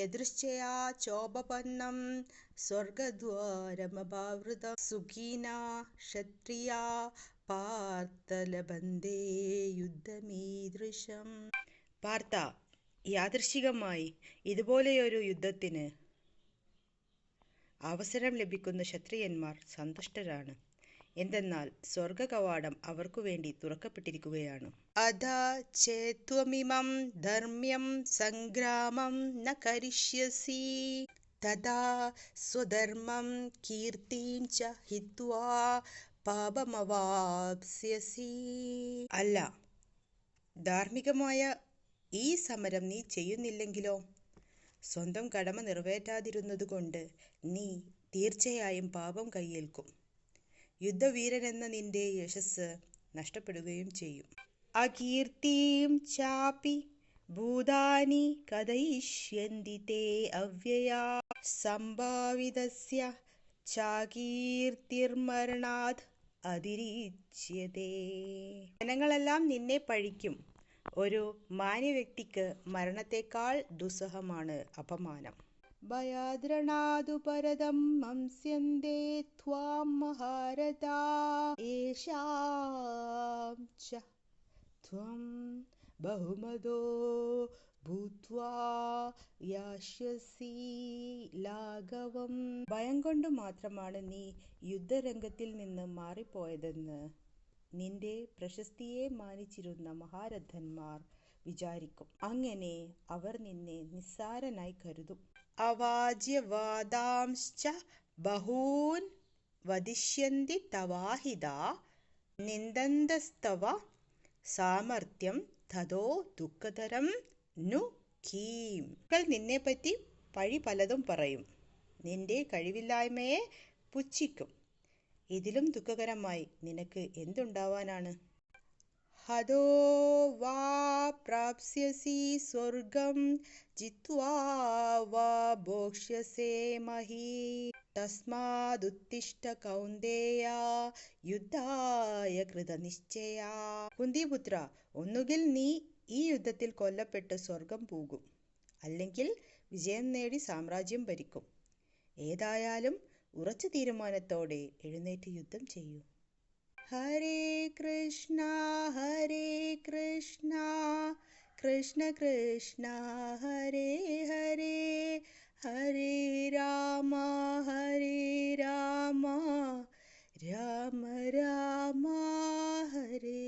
യദൃശ്ചയാ ചോപപന്നം സ്വർഗദ്വാരമപാവൃതം സുഖീനാ ക്ഷത്രിയാ പാർത്തലബന്ധേ യുദ്ധമീദൃശം. പാർത്ത, യാദൃശ്ചികമായി ഇതുപോലെയൊരു യുദ്ധത്തിന് അവസരം ലഭിക്കുന്ന ക്ഷത്രിയന്മാർ സന്തുഷ്ടരാണ്. എന്തെന്നാൽ സ്വർഗകവാടം അവർക്കു വേണ്ടി തുറക്കപ്പെട്ടിരിക്കുകയാണ്. അധ ചേത്വമിമം ധർമ്മ്യം സംഗ്രാമം ന കരിഷ്യസി തഥാ സ്വധർമ്മം കീർത്തിം ച ഹിത്വാ പാപമവാപ്സ്യസി. അല്ല, ധാർമ്മികമായ ഈ സമരം നീ ചെയ്യുന്നില്ലെങ്കിലോ? സ്വന്തം കടമ നിറവേറ്റാതിരുന്നതുകൊണ്ട് നീ തീർച്ചയായും പാപം കയ്യേൽക്കും. യുദ്ധവീരനെന്ന നിന്റെ യശസ് നഷ്ടപ്പെടുകയും ചെയ്യും. അകീർത്തിം ചാപി ഭൂതാനി കഥയിഷ്യന്തി തേ അവ്യയാ സംഭാവിതസ്യ ചാകീർത്തിർമരണാത് അതിരിച്യതേ. ജനങ്ങളെല്ലാം നിന്നെ പഴിക്കും. ഒരു മാന്യവ്യക്തിക്ക് മരണത്തെക്കാൾ ദുസ്സഹമാണ് അപമാനം. ഭയാദ്രണാദുപരതം ഹംസ്യന്തേ ത്വാം മഹാരഥാ യേഷാം ച ത്വം ബഹുമതോ ഭൂത്വാ യാസ്യസി ലാഘവം. ഭയം കൊണ്ട് മാത്രമാണ് നീ യുദ്ധരംഗത്തിൽ നിന്ന് മാറിപ്പോയതെന്ന് നിന്റെ പ്രശസ്തിയെ മാനിച്ചിരുന്ന മഹാരഥന്മാർ വിചാരിക്കും. അങ്ങനെ അവർ നിന്നെ നിസ്സാരനായി കരുതും. അവാജ്യവാദാംശ്ച ബഹൂൻ വദിഷ്യന്തി തവാഹിതാ നിന്ദന്തസ്തവ സാമർത്ഥ്യം തതോ ദുഃഖതരം നു കീം. നിന്നെപ്പറ്റി പഴി പലതും പറയും, നിന്റെ കഴിവില്ലായ്മയെ പുച്ഛിക്കും. ഇതിലും ദുഃഖകരമായി നിനക്ക് എന്തുണ്ടാവാനാണ്? ഹതോ വാ പ്രാപ്സ്യസി സ്വർഗം ജിത്വാ വാ ഭോക്ഷ്യസേ മഹീ തസ്മാദുത്തിഷ്ഠ കൗന്ദേയ യുദ്ധായ കൃതനിശ്ചയാ. കുന്തിപുത്ര, ഒന്നുകിൽ നീ ഈ യുദ്ധത്തിൽ കൊല്ലപ്പെട്ട് സ്വർഗം പോകും, അല്ലെങ്കിൽ വിജയം നേടി സാമ്രാജ്യം ഭരിക്കും. ഏതായാലും ഉറച്ച തീരുമാനത്തോടെ എഴുന്നേറ്റ് യുദ്ധം ചെയ്യൂ. ഹരേ കൃഷ്ണ കൃഷ്ണ കൃഷ്ണ ഹരേ ഹരേ ഹരേ രാമ രാമ രാമ ഹരേ